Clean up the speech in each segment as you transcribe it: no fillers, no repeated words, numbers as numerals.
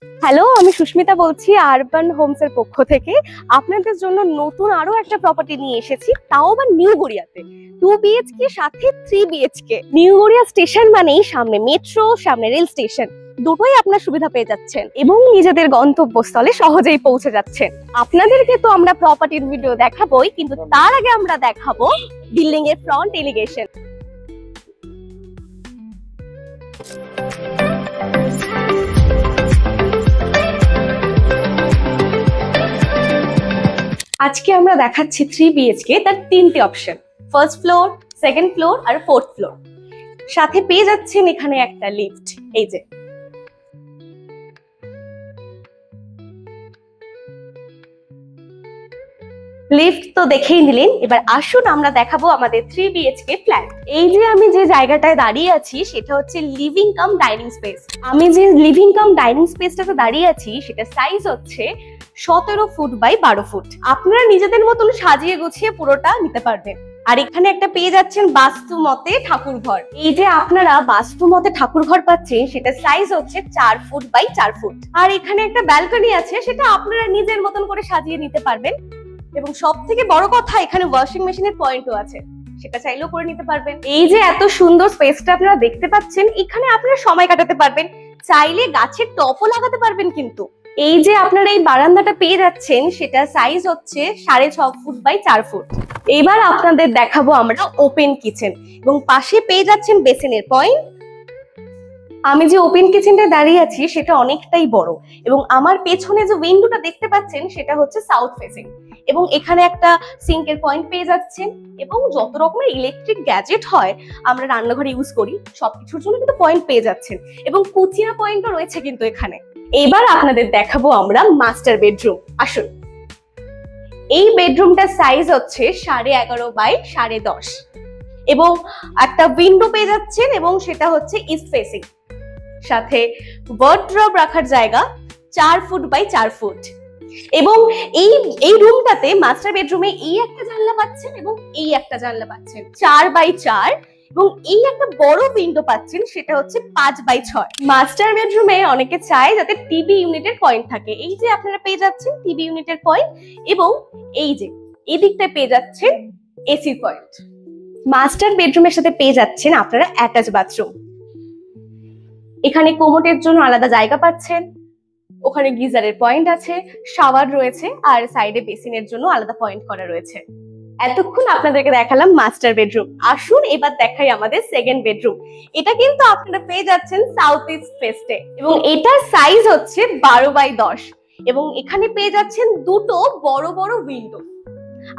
Hello, আমি সুস্মিতা বলছি urban Holmes এর পক্ষ থেকে। আপনাদের জন্য নতুন আরো একটা প্রপার্টি নিয়ে এসেছি, তাও আবার নিউ গড়িয়াতে। 2 বিএইচকে সাথে 3 বিএইচকে। নিউ গড়িয়া স্টেশন মানেই সামনে মেট্রো, সামনে রেল স্টেশন, দুটোই আপনার সুবিধা পেয়ে যাচ্ছেন এবং নিজেদের গন্তব্যস্থলে সহজেই পৌঁছে যাচ্ছেন। আপনাদেরকে তো আমরা প্রপার্টির ভিডিও দেখাবোই, কিন্তু তার আগে আমরা দেখাবো বিল্ডিং এর ফ্রন্ট এলিগেশন। আজকে আমরা দেখাচ্ছি 3 বিএইচকে, তার 3টে option, first floor, second floor আর ফোর্থ ফ্লোর। সাথে পেয়ে যাচ্ছেন এখানে একটা লিফট। এই যে লিফট তো দেখেই নিলেন, এবার আসুন আমরা দেখাবো আমাদের 3 বিএইচকে ফ্ল্যাট। এই যে আমি যে জায়গাটায় দাঁড়িয়ে আছি সেটা হচ্ছে লিভিং কাম ডাইনিং স্পেস। আমি যে লিভিং কাম ডাইনিং স্পেসটাতে দাঁড়িয়ে আছি সেটা সাইজ হচ্ছে 17 ফুট বাই 12 ফুট। আপনারা নিজেদের মতন সাজিয়ে গুছিয়ে পুরোটা নিতে পারবেন। আর এখানে একটা পেয়ে যাচ্ছেন বাস্তু মতে ঠাকুর ঘর। এই যে আপনারা বাস্তু মতে ঠাকুর ঘর পাচ্ছেন সেটা সাইজ হচ্ছে 4 ফুট বাই 4 ফুট। আর এখানে একটা ব্যালকনি আছে, সেটা আপনারা নিজের মতন করে সাজিয়ে নিতে পারবেন। এবং সব থেকে বড় কথা, এখানে ওয়াশিং মেশিনের পয়েন্টও আছে, সেটা চাইলেও করে নিতে পারবেন। এই যে এত সুন্দর স্পেসটা আপনারা দেখতে পাচ্ছেন, এখানে আপনারা সময় কাটাতে পারবেন, চাইলে গাছের টপও লাগাতে পারবেন। কিন্তু এই যে আপনারা এই বারান্দাটা পেয়ে যাচ্ছেন সেটা সাইজ হচ্ছে 6.5 ফুট বাই 4 ফুট। এবার আপনাদের দেখাবো আমরা ওপেন কিচেন, এবং পাশে পেয়ে যাচ্ছেন বেসিনের পয়েন্ট। আমি যে ওপেন কিচেনটা দাঁড়িয়ে আছি সেটা অনেকটাই বড়, এবং আমার পেছনে যে উইন্ডোটা দেখতে পাচ্ছেন সেটা হচ্ছে সাউথ ফেসিং। এবং এখানে একটা সিঙ্কের পয়েন্ট পেয়ে যাচ্ছেন, এবং যত রকমের ইলেকট্রিক গ্যাজেট হয় আমরা রান্নাঘরে ইউজ করি সবকিছুর জন্য কিন্তু পয়েন্ট পেয়ে যাচ্ছেন, এবং কুচিনা পয়েন্টও রয়েছে কিন্তু এখানে। এবার আপনাদের দেখাবো আমরা মাস্টার বেডরুম। আসুন, এই বেডরুমটার সাইজ হচ্ছে 11.5 বাই 10.5, এবং একটা উইন্ডো পেয়ে যাচ্ছেন, এবং সেটা হচ্ছে ইস্ট ফেসিং। সাথে ওয়ার্ড্রব রাখার জায়গা 4 ফুট বাই 4 ফুট। এবং এই রুমটাতে মাস্টার বেডরুমে এই একটা জানলা পাচ্ছেন, এবং এই একটা জানলা পাচ্ছেন 4 বাই 4, এবং এই একটা বড় উইন্ডো পাচ্ছেন, সেটা হচ্ছে 5 বাই 6। মাস্টার বেডরুমে অনেকে চায় যাতে টিভি ইউনিটের পয়েন্ট থাকে। এই যে আপনারা পেয়ে যাচ্ছেন টিভি ইউনিটের পয়েন্ট, এবং এই যে এদিকটায় পেয়ে যাচ্ছেন এসি পয়েন্ট। মাস্টার বেডরুমের সাথে পেয়ে যাচ্ছেন আপনারা অ্যাটাচ বাথরুম। এখানে কোমোটের জন্য আলাদা জায়গা পাচ্ছেন, ওখানে গিজারের পয়েন্ট আছে, শাওয়ার রয়েছে, আর সাইডে বেসিনের জন্য আলাদা পয়েন্ট করা রয়েছে। এতক্ষণ আপনাদেরকে দেখালাম মাস্টার বেডরুম। আসুন এবার দেখাই আমাদের সেকেন্ড বেডরুম। এটা কিন্তু আপনারা পেয়ে যাচ্ছেন সাউথ ইস্ট ফেস্টে, এবং এটার সাইজ হচ্ছে 12 বাই 10, এবং এখানে পেয়ে যাচ্ছেন দুটো বড় বড় উইন্ডো,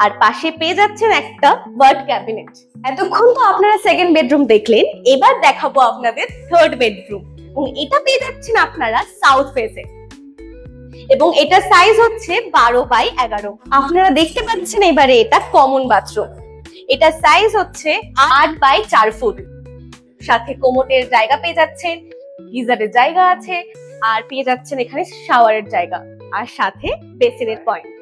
আর পাশে পেয়ে যাচ্ছেন একটা ওয়ার্ড ক্যাবিনেট। এতক্ষণ তো আপনারা সেকেন্ড বেডরুম দেখলেন, এবার দেখাবো আপনাদের থার্ড বেডরুম, এবং এটা পেয়ে যাচ্ছেন আপনারা সাউথ ফেসে, এবং এটা সাইজ হচ্ছে 12 বাই 11। আপনারা দেখতে পাচ্ছেন এবারে এটা কমন বাথরুম। এটা সাইজ হচ্ছে 8 বাই 4 ফুট। সাথে কোমোটের জায়গা পেয়ে যাচ্ছেন, গিজারের জায়গা আছে, আর পেয়ে যাচ্ছেন এখানে শাওয়ারের জায়গা, আর সাথে বেসিনের পয়েন্ট।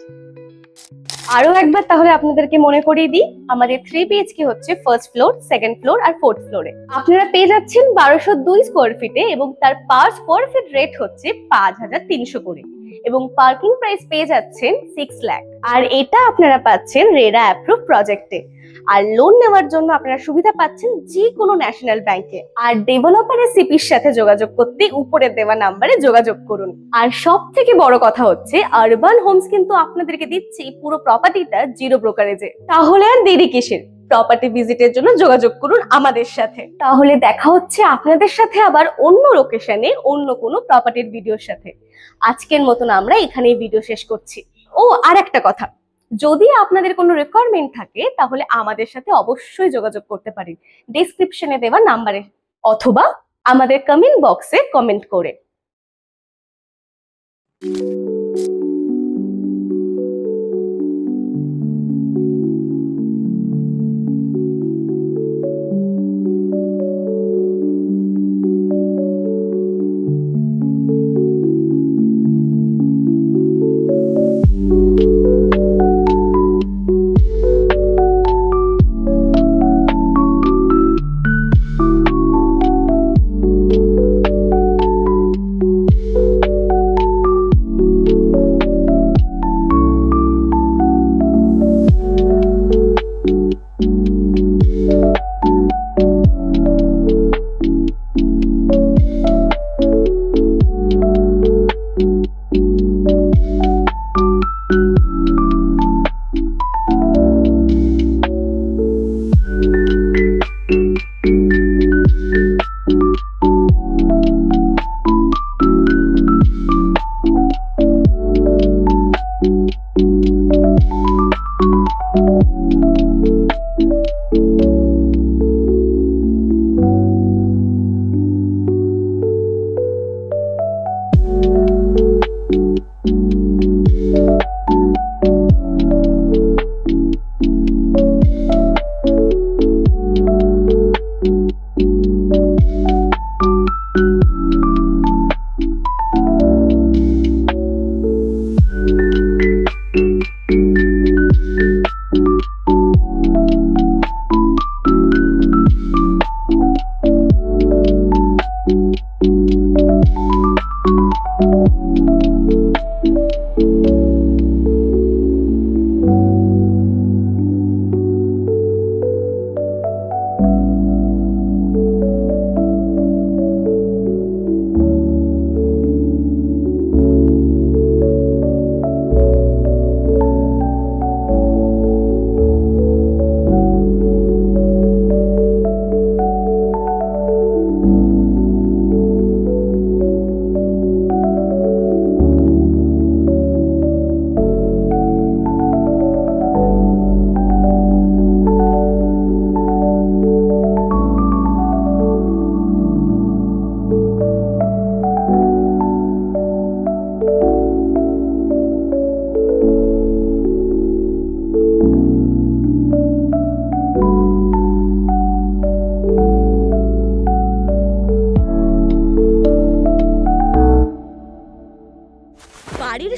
আরো একবার তাহলে আপনাদেরকে মনে করিয়ে দিই, আমাদের 3 বিএইচকে হচ্ছে ফার্স্ট ফ্লোর, সেকেন্ড ফ্লোর আর ফোর্থ ফ্লোরে। আপনারা পেয়ে যাচ্ছেন 1202 স্কোয়ার ফিটে, এবং তার পার স্কোয়ার ফিট রেট হচ্ছে 5300 করে, এবং পার্কিং প্রাইস পেয়ে যাচ্ছেন 6 লাখ। আর এটা আপনারা পাচ্ছেন রেরা অ্যাপ্রুভ প্রজেক্টে। আর লোন নেওয়ার জন্য আপনারা সুবিধা পাচ্ছেন যে কোনো ন্যাশনাল ব্যাংকে। আর ডেভেলপারের সিপির সাথে যোগাযোগ করতে উপরে দেওয়া নাম্বারে যোগাযোগ করুন। আর সব থেকে বড় কথা হচ্ছে আরবান হোমস কিন্তু আপনাদেরকে দিচ্ছে পুরো প্রপার্টিটা জিরো ব্রোকারেজে। তাহলে আর দেরি কিসের? প্রপার্টি ভিজিটের জন্য যোগাযোগ করুন আমাদের সাথে। তাহলে দেখা হচ্ছে আপনাদের সাথে আবার অন্য লোকেশনে অন্য কোনো প্রপার্টির ভিডিওর সাথে। আজকের মতন আমরা এখানেই ভিডিও শেষ করছি। ও আর একটা কথা, যদি আপনাদের কোনো রিকোয়ারমেন্ট থাকে তাহলে আমাদের সাথে অবশ্যই যোগাযোগ করতে পারেন ডেসক্রিপশনে দেওয়া নাম্বারে, অথবা আমাদের কমেন্ট বক্সে কমেন্ট করে।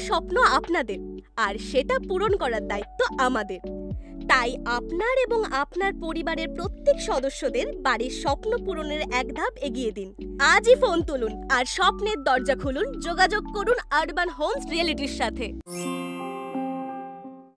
স্বপ্ন আপনাদের, আর সেটা পূরণ করার দায়িত্ব আমাদের। তাই আপনার এবং আপনার পরিবারের প্রত্যেক সদস্যদের বাড়ির স্বপ্ন পূরণের এক ধাপ এগিয়ে দিন। আজই ফোন তুলুন আর স্বপ্নের দরজা খুলুন। যোগাযোগ করুন আরবান হোমস রিয়েলিটির সাথে।